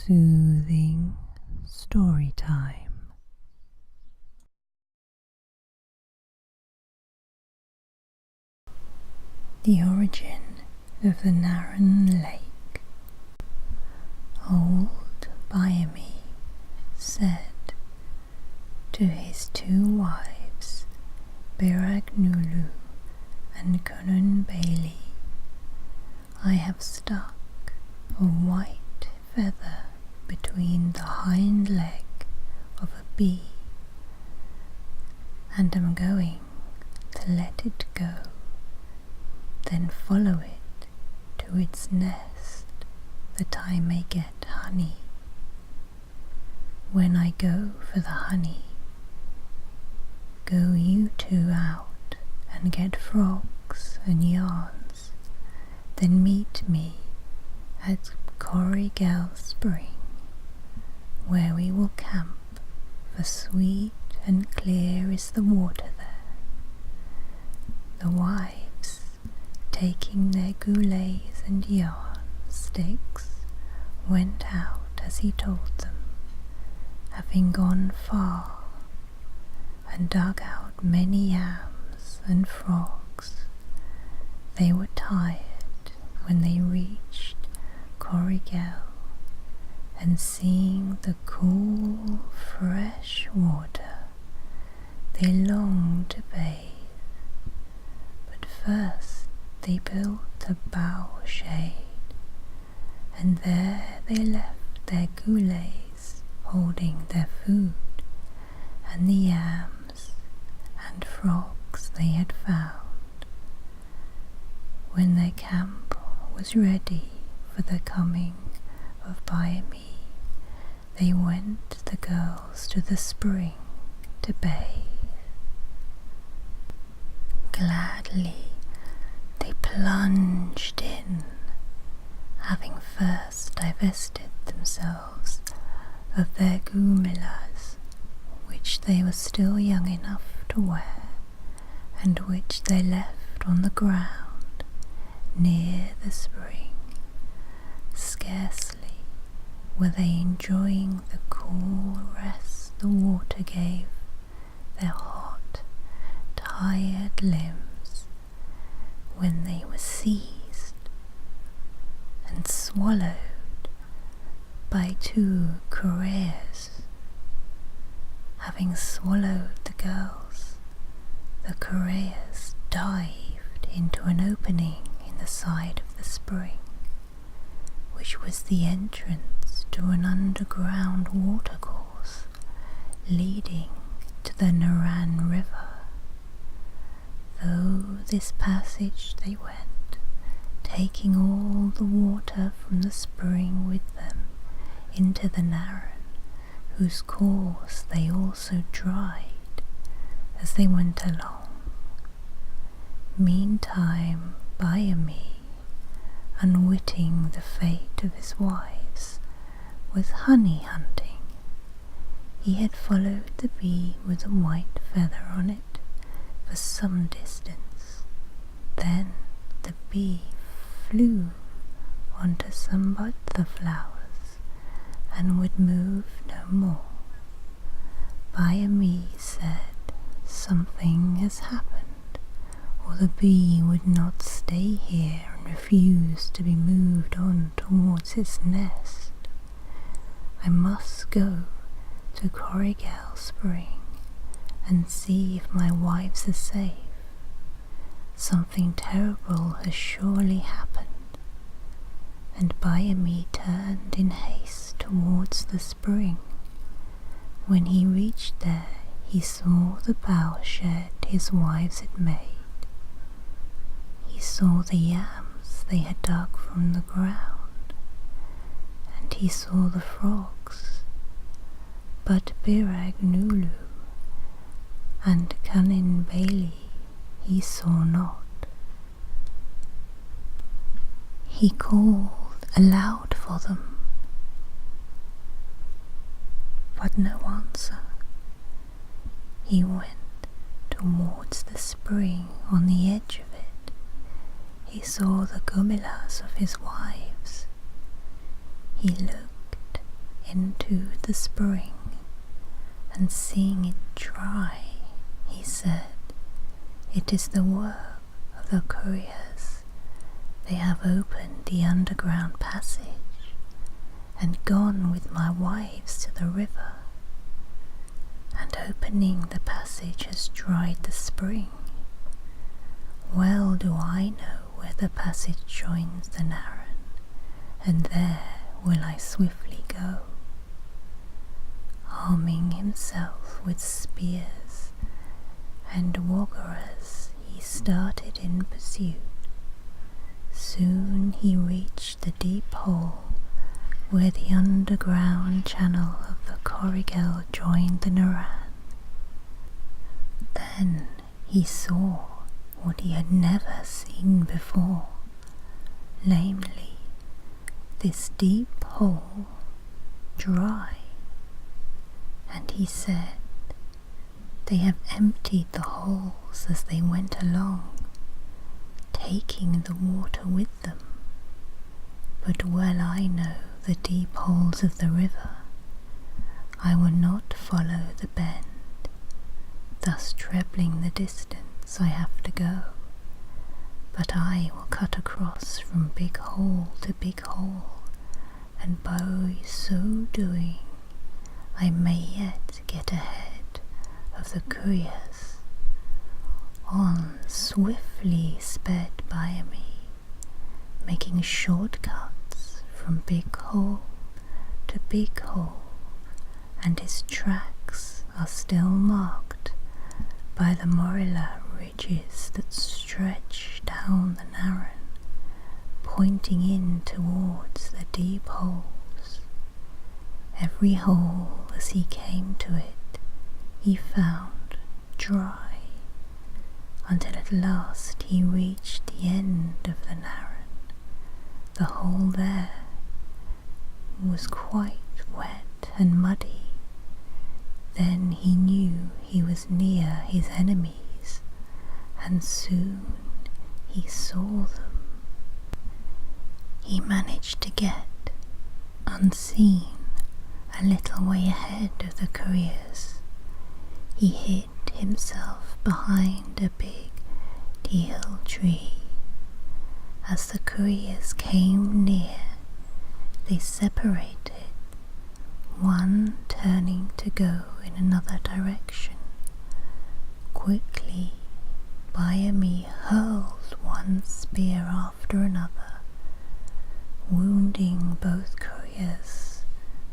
soothing story time. The origin of the Narran Lake. Old Byami said to his two wives, Biragnulu and Cunun Bailey, I have stuck a white feather between the hind leg of a bee, and am going to let it go, then follow it to its nest, that I may get honey. When I go for the honey, go you two out and get frogs and yarns, then meet me at Corrigal Spring, where we will camp, for sweet and clear is the water there. The wives, taking their goulets and yarn sticks, went out as he told them, having gone far, and dug out many yams and frogs. They were tired when they reached Corrigal, and seeing the cool, fresh water, they longed to bathe. But first they built a bough shade, and there they left their goulets holding their food and the yams and frogs they had found. When their camp was ready for the coming of Byami, they went, the girls, to the spring to bathe. Gladly they plunged in, having first divested themselves of their goumelas, which they were still young enough to wear, and which they left on the ground near the spring. Scarcely were they enjoying the cool rest the water gave their hot, tired limbs, when they were seized and swallowed by two couriers. Having swallowed the girls, the couriers dived into an opening in the side of the spring, which was the entrance to an underground watercourse leading to the Narran River. Through this passage they went, taking all the water from the spring with them into the Narran, whose course they also dried as they went along. Meantime Byami, unwitting the fate of his wives, was honey hunting. He had followed the bee with a white feather on it for some distance. Then the bee flew onto some but the flowers and would move no more. Byami said, something has happened, or the bee would not stay here and refuse to be moved on towards its nest. I must go to Corrigal Spring and see if my wives are safe. Something terrible has surely happened. And Byami turned in haste towards the spring. When he reached there, he saw the bough shed his wives had made. He saw the yams they had dug from the ground, and he saw the frogs. But Biragnulu and Cunun Bailey he saw not. He called aloud for them, but no answer. He went towards the spring on the edge of it. He saw the goumelas of his wives. He looked into the spring and seeing it dry, he said, "It is the work of the couriers. They have opened the underground passage and gone with my wives to the river, and opening the passage has dried the spring. Well do I know where the passage joins the Narran, and there will I swiftly go." Arming himself with spears and woggeras, he started in pursuit. Soon he reached the deep hole where the underground channel of the Corrigal joined the Narran. Then he saw what he had never seen before, namely, this deep hole dry, and he said, "They have emptied the holes as they went along, taking the water with them. But well I know the deep holes of the river. I will not follow the bend, thus trebling the distance I have to go, but I will cut across from big hole to big hole, and by so doing I may yet get ahead of the couriers." On swiftly sped Bayami, making shortcuts from big hole to big hole, and his tracks are still marked by the Morilla ridges that stretch down the Narran, pointing in towards the deep holes. Every hole as he came to it he found dry, until at last he reached the end of the Narran. The hole there was quite wet and muddy. Then he knew he was near his enemies, and soon he saw them. He managed to get, unseen, a little way ahead of the couriers. He hid himself behind a big deal tree. As the couriers came near, they separated, one turning to go in another direction. Quickly, Bayami hurled one spear after another, wounding both couriers,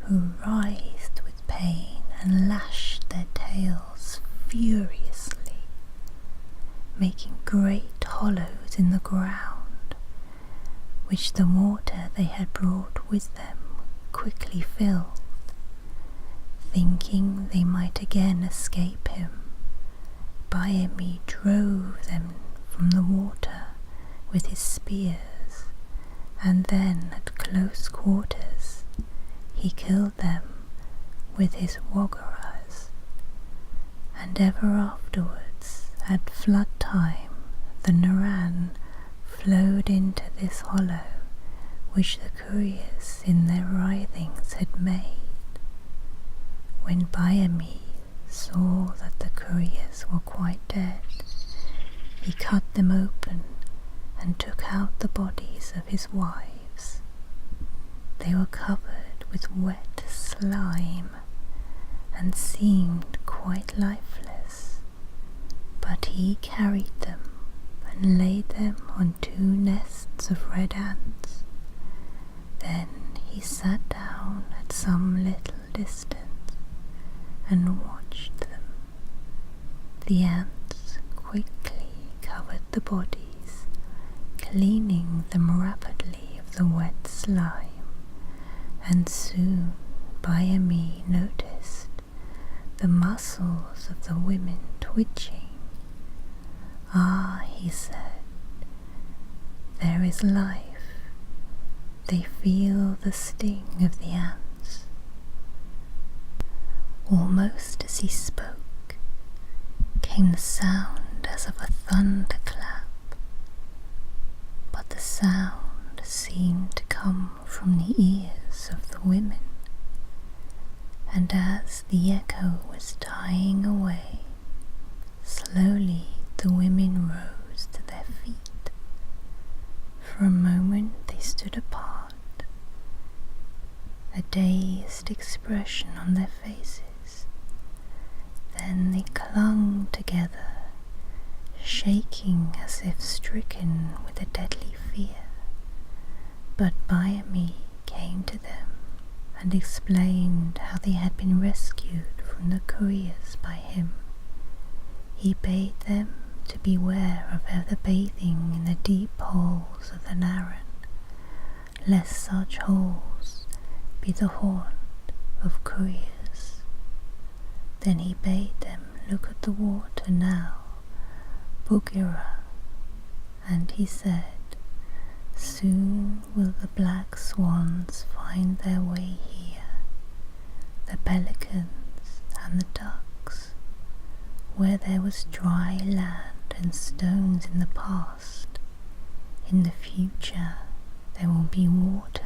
who writhed with pain and lashed their tails furiously, making great hollows in the ground, which the water they had brought with them quickly filled. Thinking they might again escape him, Bayami drove them from the water with his spears, and then at close quarters he killed them with his woggeras. And ever afterwards, at flood time, the Narran flowed into this hollow which the couriers in their writhings had made. When Bayami saw that the couriers were quite dead, he cut them open and took out the bodies of his wives. They were covered with wet slime and seemed quite lifeless, but he carried them and laid them on 2 nests of red ants. Then he sat down at some little distance and watched them. The ants quickly covered the bodies, cleaning them rapidly of the wet slime, and soon Bayami noticed the muscles of the women twitching. "Ah," he said, "there is life. They feel the sting of the ants." Almost as he spoke came the sound as of a thunderclap, but the sound seemed to come from the ears of the women. and as the echo was dying away, slowly the women rose to their feet. For a moment they stood apart, a dazed expression on their faces. Then they clung together, shaking as if stricken with a deadly fear. But Bayami came to them and explained how they had been rescued from the couriers by him. He bade them to beware of ever bathing in the deep holes of the Narran, lest such holes be the haunt of couriers. Then he bade them look at the water now, Buggira, and he said, soon will the black swans find their way here, the pelicans and the ducks. Where there was dry land and stones in the past, in the future there will be water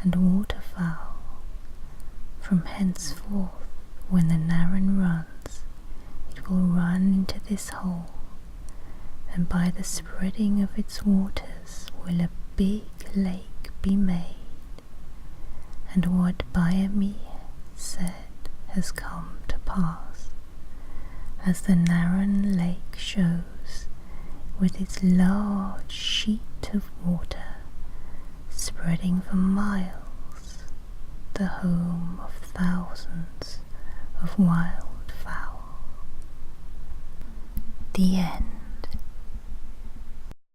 and waterfowl. From henceforth, when the Narran runs, it will run into this hole, and by the spreading of its waters will a big lake be made. And what Bayami said has come to pass, as the Narran Lake shows, with its large sheet of water spreading for miles, the home of thousands of wild fowl. The end.